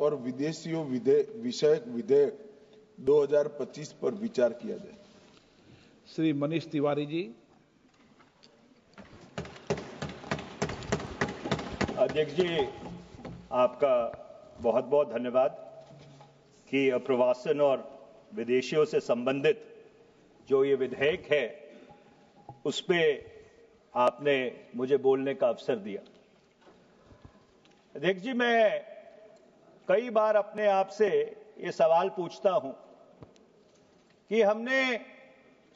और विदेशियों विषयक विधेयक 2025 पर विचार किया जाए। श्री मनीष तिवारी जी। अध्यक्ष जी, आपका बहुत बहुत धन्यवाद कि अप्रवासन और विदेशियों से संबंधित जो ये विधेयक है उस पे आपने मुझे बोलने का अवसर दिया। अध्यक्ष जी, मैं कई बार अपने आप से ये सवाल पूछता हूं कि हमने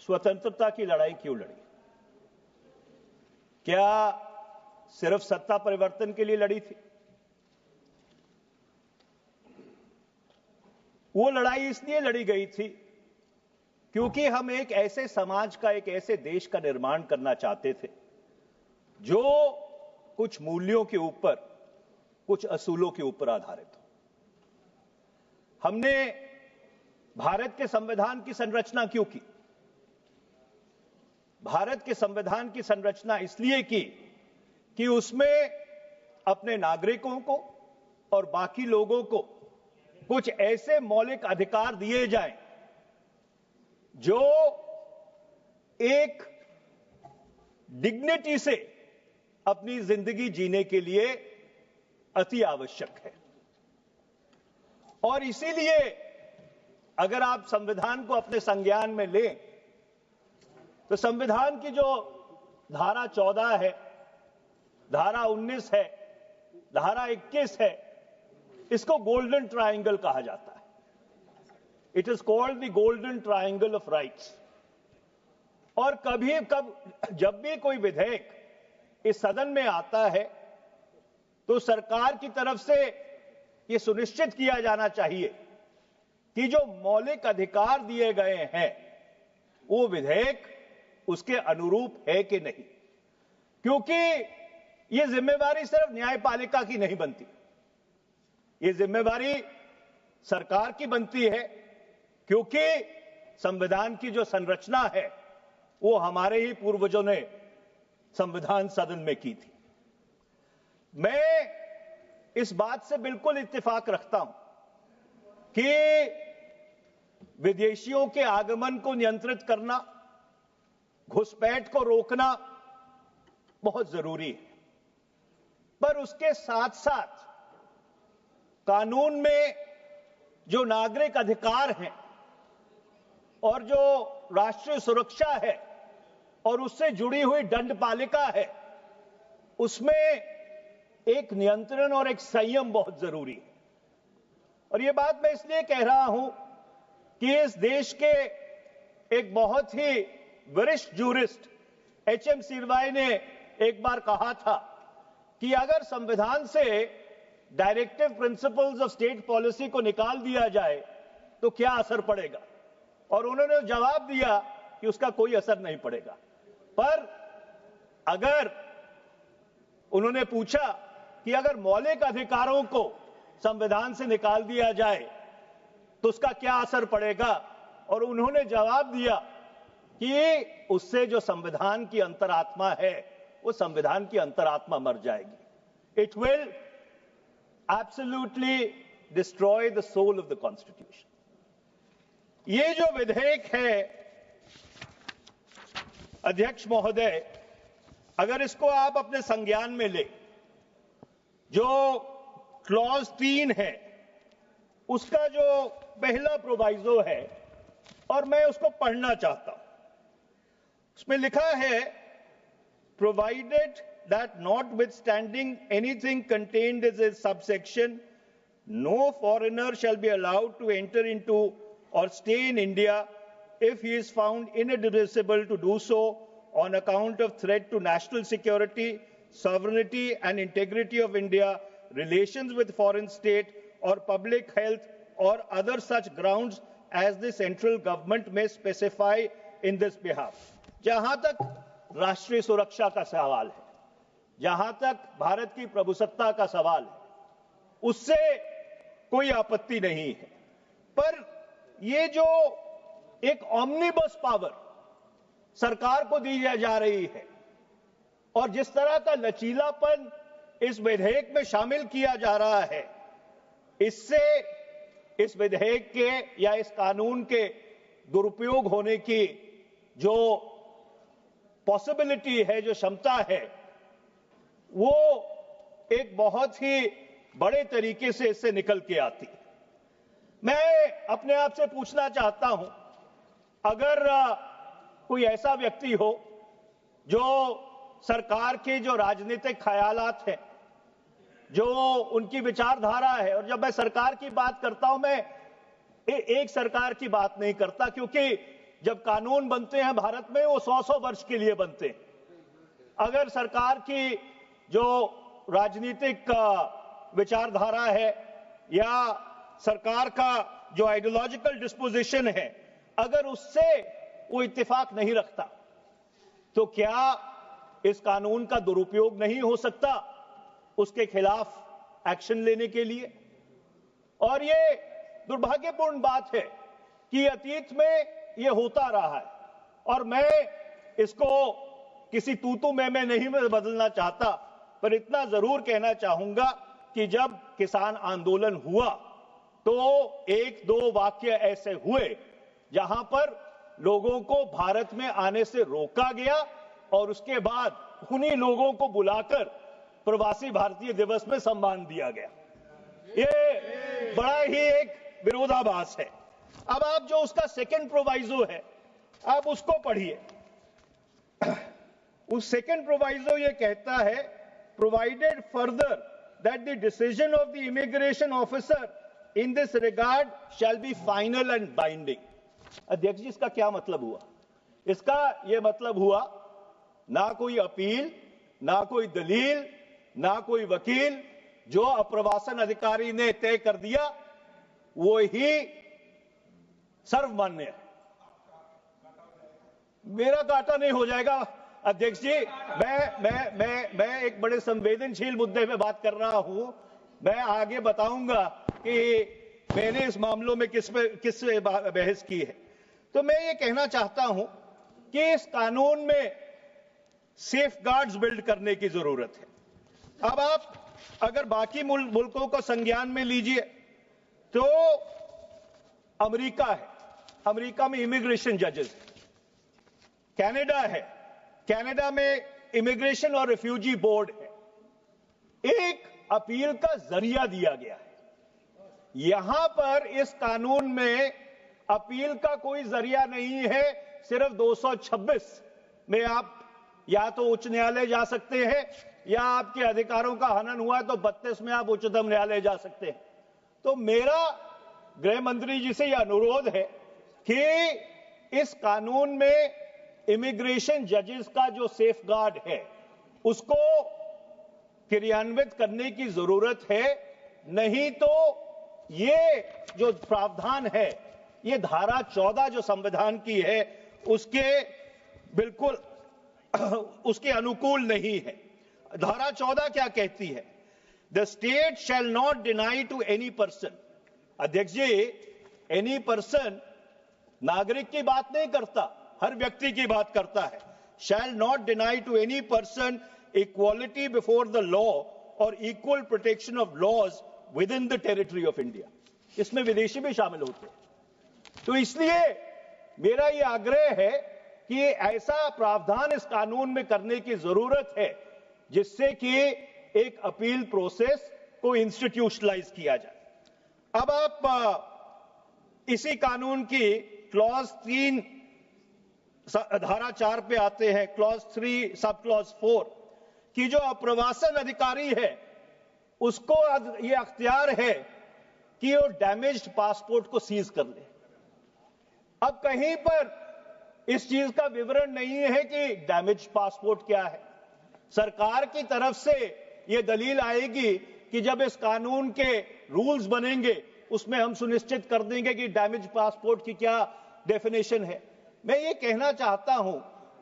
स्वतंत्रता की लड़ाई क्यों लड़ी? क्या सिर्फ सत्ता परिवर्तन के लिए लड़ी थी? वो लड़ाई इसलिए लड़ी गई थी क्योंकि हम एक ऐसे समाज का, एक ऐसे देश का निर्माण करना चाहते थे जो कुछ मूल्यों के ऊपर, कुछ असूलों के ऊपर आधारित हो। हमने भारत के संविधान की संरचना क्यों की? भारत के संविधान की संरचना इसलिए की कि उसमें अपने नागरिकों को और बाकी लोगों को कुछ ऐसे मौलिक अधिकार दिए जाएं जो एक डिग्निटी से अपनी जिंदगी जीने के लिए अति आवश्यक है। और इसीलिए अगर आप संविधान को अपने संज्ञान में लें तो संविधान की जो धारा 14 है, धारा 19 है, धारा 21 है, इसको गोल्डन ट्रायंगल कहा जाता है। It is called the golden triangle of rights. और जब भी कोई विधेयक इस सदन में आता है तो सरकार की तरफ से यह सुनिश्चित किया जाना चाहिए कि जो मौलिक अधिकार दिए गए हैं वो विधेयक उसके अनुरूप है कि नहीं, क्योंकि यह जिम्मेवारी सिर्फ न्यायपालिका की नहीं बनती, यह जिम्मेवारी सरकार की बनती है, क्योंकि संविधान की जो संरचना है वो हमारे ही पूर्वजों ने संविधान सदन में की थी। मैं इस बात से बिल्कुल इत्तेफाक रखता हूं कि विदेशियों के आगमन को नियंत्रित करना, घुसपैठ को रोकना बहुत जरूरी है, पर उसके साथ साथ कानून में जो नागरिक अधिकार हैं और जो राष्ट्रीय सुरक्षा है और उससे जुड़ी हुई दंडपालिका है, उसमें एक नियंत्रण और एक संयम बहुत जरूरी है। और यह बात मैं इसलिए कह रहा हूं कि इस देश के एक बहुत ही वरिष्ठ जूरिस्ट एचएम सिरवाई ने एक बार कहा था कि अगर संविधान से directive principles of state policy को निकाल दिया जाए तो क्या असर पड़ेगा, और उन्होंने जवाब दिया कि उसका कोई असर नहीं पड़ेगा। पर अगर उन्होंने पूछा कि अगर मौलिक अधिकारों को संविधान से निकाल दिया जाए तो उसका क्या असर पड़ेगा, और उन्होंने जवाब दिया कि उससे जो संविधान की अंतरात्मा है वो संविधान की अंतरात्मा मर जाएगी। It will absolutely destroy the soul of the constitution. ये जो विधेयक है अध्यक्ष महोदय, अगर इसको आप अपने संज्ञान में ले, जो क्लॉज 3 है उसका जो पहला प्रोवाइजो है, और मैं उसको पढ़ना चाहता हूं। उसमें लिखा है, provided that notwithstanding anything contained in this subsection, no foreigner shall be allowed to enter into or stay in India if he is found inadmissible to do so on account of threat to national security, sovereignty and integrity of India, relations with foreign state or public health or other such grounds as the central government may specify in this behalf। जहां तक राष्ट्रीय सुरक्षा का सवाल है, जहां तक भारत की प्रभुसत्ता का सवाल है, उससे कोई आपत्ति नहीं है। पर ये जो एक ऑमनिबस पावर सरकार को दी जा रही है और जिस तरह का लचीलापन इस विधेयक में शामिल किया जा रहा है, इससे इस विधेयक के या इस कानून के दुरुपयोग होने की जो पॉसिबिलिटी है, जो क्षमता है, वो एक बहुत ही बड़े तरीके से इससे निकल के आती है। मैं अपने आप से पूछना चाहता हूं, अगर कोई ऐसा व्यक्ति हो जो सरकार के जो राजनीतिक ख्यालात हैं, जो उनकी विचारधारा है, और जब मैं सरकार की बात करता हूं, मैं एक सरकार की बात नहीं करता, क्योंकि जब कानून बनते हैं भारत में वो 100-100 वर्ष के लिए बनते हैं। अगर सरकार की जो राजनीतिक विचारधारा है या सरकार का जो आइडियोलॉजिकल डिस्पोजिशन है, अगर उससे वो इत्तेफाक नहीं रखता, तो क्या इस कानून का दुरुपयोग नहीं हो सकता उसके खिलाफ एक्शन लेने के लिए? और ये दुर्भाग्यपूर्ण बात है कि अतीत में ये होता रहा है, और मैं इसको किसी तूतू में नहीं बदलना चाहता, पर इतना जरूर कहना चाहूंगा कि जब किसान आंदोलन हुआ तो 1-2 वाक्य ऐसे हुए जहां पर लोगों को भारत में आने से रोका गया, और उसके बाद उन्हीं लोगों को बुलाकर प्रवासी भारतीय दिवस में सम्मान दिया गया। ये बड़ा ही एक विरोधाभास है। अब आप जो उसका सेकंड प्रोवाइजो है, आप उसको पढ़िए। उस सेकंड प्रोवाइजो ये कहता है, provided further that the decision of the immigration officer in this regard shall be final and binding. अध्यक्ष जी, इसका क्या मतलब हुआ? इसका यह मतलब हुआ, ना कोई अपील, ना कोई दलील, ना कोई वकील, जो अप्रवासन अधिकारी ने तय कर दिया वो ही सर्वमान्य है। मेरा काटा नहीं हो जाएगा अध्यक्ष जी। मैं एक बड़े संवेदनशील मुद्दे पे बात कर रहा हूं। मैं आगे बताऊंगा कि मैंने इस मामलों में किस बहस की है। तो मैं ये कहना चाहता हूं कि इस कानून में सेफगार्ड्स बिल्ड करने की जरूरत है। अब आप अगर बाकी मुल्कों को संज्ञान में लीजिए तो अमेरिका है, अमेरिका में इमिग्रेशन जजेस है। कनाडा है, कनाडा में इमिग्रेशन और रिफ्यूजी बोर्ड है। एक अपील का जरिया दिया गया है। यहां पर इस कानून में अपील का कोई जरिया नहीं है। सिर्फ 226 में आप या तो उच्च न्यायालय जा सकते हैं, या आपके अधिकारों का हनन हुआ है तो 32 में आप उच्चतम न्यायालय जा सकते हैं। तो मेरा गृह मंत्री जी से यह अनुरोध है कि इस कानून में इमिग्रेशन जजेस का जो सेफगार्ड है उसको क्रियान्वित करने की जरूरत है। नहीं तो ये जो प्रावधान है, ये धारा 14 जो संविधान की है उसके बिल्कुल उसके अनुकूल नहीं है। धारा 14 क्या कहती है? The state shall not deny to any person. अध्यक्ष जी, एनी पर्सन नागरिक की बात नहीं करता, हर व्यक्ति की बात करता है। Shall not deny to any person equality before the law और equal protection of laws within the territory of India. इसमें विदेशी भी शामिल होते हैं। तो इसलिए मेरा यह आग्रह है कि ऐसा प्रावधान इस कानून में करने की जरूरत है जिससे कि एक अपील प्रोसेस को इंस्टीट्यूशनलाइज किया जाए। अब आप इसी कानून की क्लॉज 3 धारा 4 पे आते हैं। क्लॉज 3 सब क्लॉज 4 की जो अप्रवासन अधिकारी है उसको ये अख्तियार है कि वो डैमेज्ड पासपोर्ट को सीज कर ले। अब कहीं पर इस चीज का विवरण नहीं है कि डैमेज पासपोर्ट क्या है। सरकार की तरफ से यह दलील आएगी कि जब इस कानून के रूल्स बनेंगे उसमें हम सुनिश्चित कर देंगे कि डैमेज पासपोर्ट की क्या डेफिनेशन है। मैं ये कहना चाहता हूं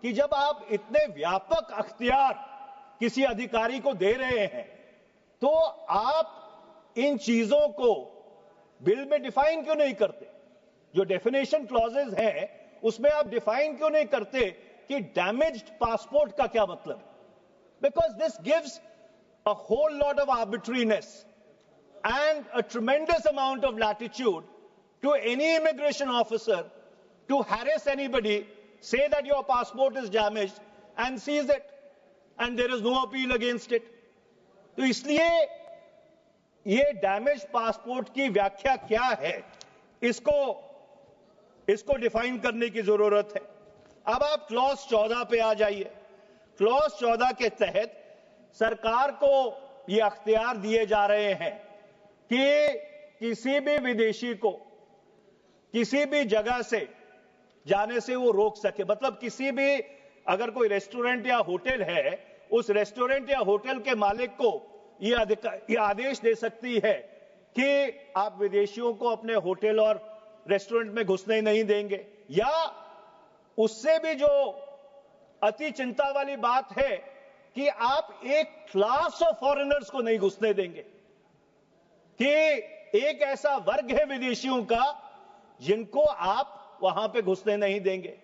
कि जब आप इतने व्यापक अख्तियार किसी अधिकारी को दे रहे हैं तो आप इन चीजों को बिल में डिफाइन क्यों नहीं करते? जो डेफिनेशन क्लॉजेस हैं उसमें आप डिफाइन क्यों नहीं करते कि डैमेज्ड पासपोर्ट का क्या मतलब है? Because this gives a whole lot of arbitrariness and a tremendous amount of latitude to any immigration officer to harass anybody, say that your passport is damaged and seize it, and there is no appeal against it. तो इसलिए ये damage passport की व्याख्या क्या है, इसको define करने की जरूरत है। अब आप क्लॉज 14 पे आ जाइए। क्लॉज 14 के तहत सरकार को ये अख्तियार दिए जा रहे हैं कि किसी भी विदेशी को किसी भी जगह से जाने से वो रोक सके। मतलब किसी भी, अगर कोई रेस्टोरेंट या होटल है, उस रेस्टोरेंट या होटल के मालिक को ये आदेश दे सकती है कि आप विदेशियों को अपने होटल और रेस्टोरेंट में घुसने नहीं देंगे। या उससे भी जो अति चिंता वाली बात है कि आप एक क्लास ऑफ फॉरेनर्स को नहीं घुसने देंगे, कि एक ऐसा वर्ग है विदेशियों का जिनको आप वहां पे घुसने नहीं देंगे।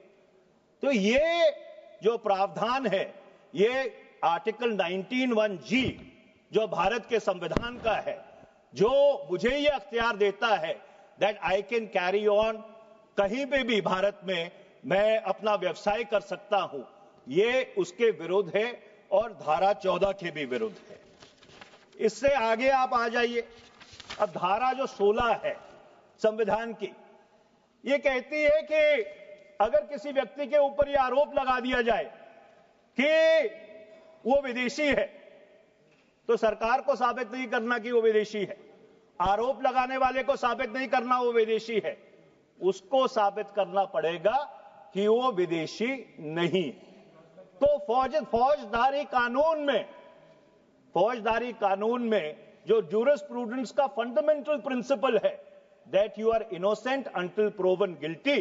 तो ये जो प्रावधान है, ये आर्टिकल 19(1)(g) जो भारत के संविधान का है, जो मुझे ये अख्तियार देता है that I can carry on, कहीं पे भी भारत में मैं अपना व्यवसाय कर सकता हूं, ये उसके विरुद्ध है और धारा 14 के भी विरुद्ध है। इससे आगे आप आ जाइए। अब धारा जो 16 है संविधान की, ये कहती है कि अगर किसी व्यक्ति के ऊपर यह आरोप लगा दिया जाए कि वो विदेशी है, तो सरकार को साबित नहीं करना कि वो विदेशी है, आरोप लगाने वाले को साबित नहीं करना वो विदेशी है, उसको साबित करना पड़ेगा कि वो विदेशी नहीं है। तो फौजदारी कानून में जो जूरिस्प्रूडेंस का फंडामेंटल प्रिंसिपल है that you are innocent until proven guilty,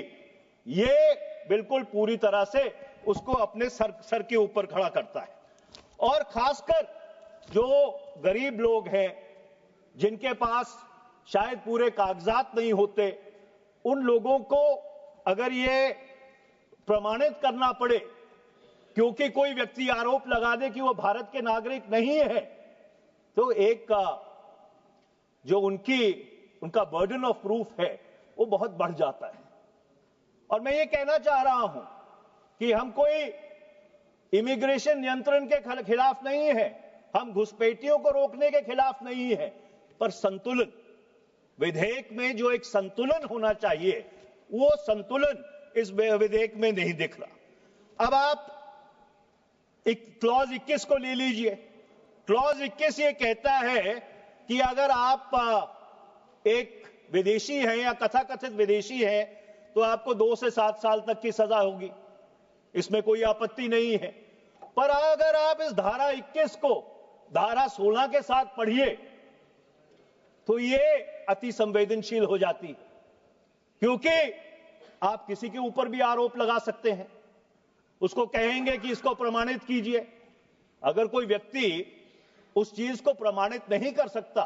ये बिल्कुल पूरी तरह से उसको अपने सर के ऊपर खड़ा करता है। और खासकर जो गरीब लोग हैं, जिनके पास शायद पूरे कागजात नहीं होते, उन लोगों को अगर ये प्रमाणित करना पड़े क्योंकि कोई व्यक्ति आरोप लगा दे कि वो भारत के नागरिक नहीं है, तो एक जो उनका बर्डन ऑफ प्रूफ है वो बहुत बढ़ जाता है। और मैं ये कहना चाह रहा हूं कि हम कोई इमिग्रेशन नियंत्रण के खिलाफ नहीं है, हम घुसपैठियों को रोकने के खिलाफ नहीं है, पर संतुलन, विधेयक में जो एक संतुलन होना चाहिए, वो संतुलन इस विधेयक में नहीं दिख रहा। अब आप क्लॉज 21 को ले लीजिए। क्लॉज 21 ये कहता है कि अगर आप एक विदेशी हैं या तथाकथित विदेशी हैं तो आपको 2 से 7 साल तक की सजा होगी, इसमें कोई आपत्ति नहीं है। पर अगर आप इस धारा 21 को धारा 16 के साथ पढ़िए तो ये अति संवेदनशील हो जाती है, क्योंकि आप किसी के ऊपर भी आरोप लगा सकते हैं, उसको कहेंगे कि इसको प्रमाणित कीजिए। अगर कोई व्यक्ति उस चीज को प्रमाणित नहीं कर सकता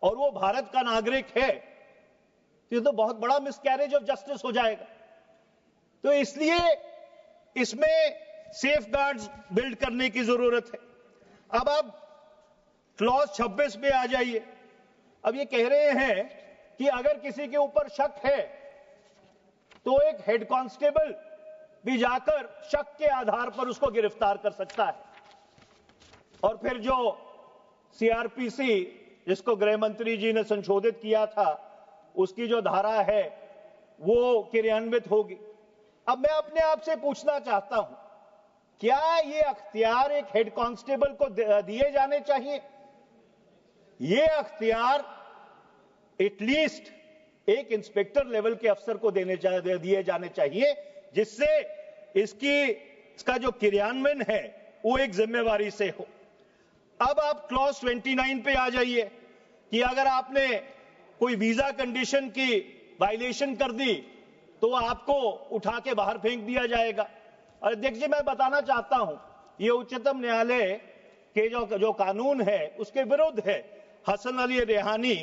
और वो भारत का नागरिक है, तो ये तो बहुत बड़ा मिसकैरेज ऑफ जस्टिस हो जाएगा। तो इसलिए इसमें सेफगार्ड्स बिल्ड करने की जरूरत है। अब आप क्लॉज 26 पे आ जाइए। अब ये कह रहे हैं कि अगर किसी के ऊपर शक है तो एक हेड कांस्टेबल भी जाकर शक के आधार पर उसको गिरफ्तार कर सकता है। और फिर जो सीआरपीसी, जिसको गृह मंत्री जी ने संशोधित किया था, उसकी जो धारा है वो क्रियान्वित होगी। अब मैं अपने आप से पूछना चाहता हूं, क्या ये अख्तियार एक हेड कांस्टेबल को दिए जाने चाहिए? ये अख्तियार एटलीस्ट एक इंस्पेक्टर लेवल के अफसर को दिए जाने चाहिए, जिससे इसका जो क्रियान्वयन है वो एक जिम्मेवारी से हो। अब आप क्लॉज 29 पे आ जाइए कि अगर आपने कोई वीजा कंडीशन की वायलेशन कर दी तो आपको उठा के बाहर फेंक दिया जाएगा। और अध्यक्ष जी, मैं बताना चाहता हूं, ये उच्चतम न्यायालय के जो कानून है उसके विरुद्ध है। Hasan Ali Rehani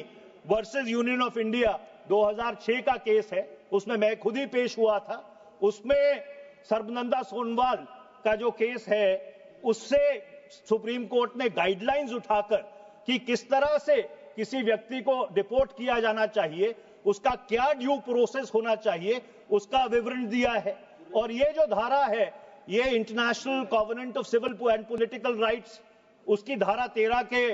versus Union of India 2006 का केस है, उसमें मैं खुद ही पेश हुआ था। उसमें सर्बनंदा सोनोवाल का जो केस है, उससे सुप्रीम कोर्ट ने गाइडलाइंस उठाकर कि किस तरह से किसी व्यक्ति को डिपोर्ट किया जाना चाहिए, उसका क्या ड्यू प्रोसेस होना चाहिए, उसका विवरण दिया है। और ये जो धारा है, ये International Covenant of Civil and Political Rights, उसकी धारा 13 के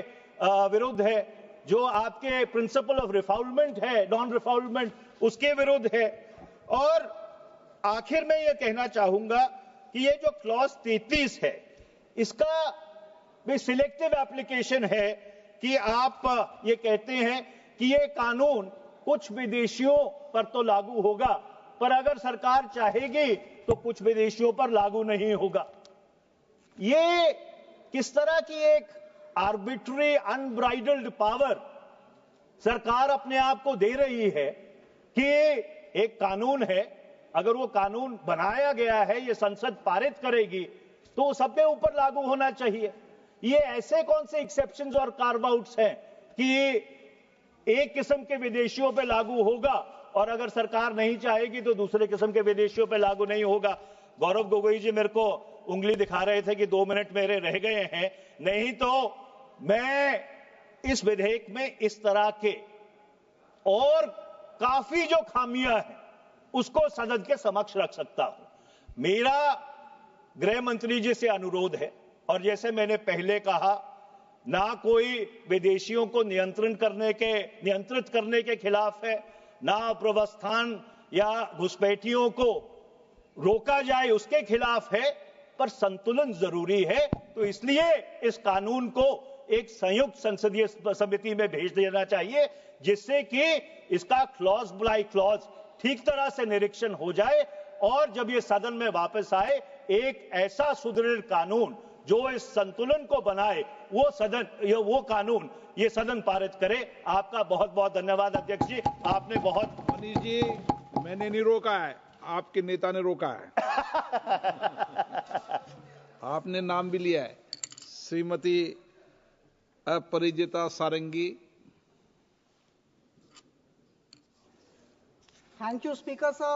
विरुद्ध है। जो आपके प्रिंसिपल ऑफ रिफाउलमेंट है, नॉन रिफाउलमेंट, उसके विरुद्ध है। और आखिर में यह कहना चाहूंगा कि ये जो क्लॉज 33 है, इसका भी सिलेक्टिव एप्लीकेशन है कि आप ये कहते हैं कि ये कानून कुछ विदेशियों पर तो लागू होगा, पर अगर सरकार चाहेगी तो कुछ विदेशियों पर लागू नहीं होगा। ये किस तरह की एक आर्बिट्री अनब्राइडल्ड पावर सरकार अपने आप को दे रही है कि एक कानून है, अगर वो कानून बनाया गया है, ये संसद पारित करेगी तो सबके ऊपर लागू होना चाहिए। ये ऐसे कौन से एक्सेप्शंस और कार्व आउट्स हैं कि एक किस्म के विदेशियों पे लागू होगा और अगर सरकार नहीं चाहेगी तो दूसरे किस्म के विदेशियों पे लागू नहीं होगा। गौरव गोगोई जी मेरे को उंगली दिखा रहे थे कि 2 मिनट मेरे रह गए हैं, नहीं तो मैं इस विधेयक में इस तरह के और काफी जो खामियां हैं उसको सदन के समक्ष रख सकता हूं। मेरा गृह मंत्री जी से अनुरोध है, और जैसे मैंने पहले कहा, ना कोई विदेशियों को नियंत्रित करने के खिलाफ है, ना अप्रवस्थान या घुसपैठियों को रोका जाए उसके खिलाफ है, पर संतुलन जरूरी है। तो इसलिए इस कानून को एक संयुक्त संसदीय समिति में भेज देना चाहिए, जिससे कि इसका क्लॉज बाय क्लॉज ठीक तरह से निरीक्षण हो जाए और जब ये सदन में वापस आए, एक ऐसा सुदृढ़ कानून जो इस संतुलन को बनाए, वो कानून ये सदन पारित करे। आपका बहुत बहुत धन्यवाद अध्यक्ष जी, आपने बहुत। मनीष जी, मैंने नहीं रोका है, आपके नेता ने रोका है। आपने नाम भी लिया है, श्रीमती अपरिजिता सारंगी। Thank you, Speaker, sir.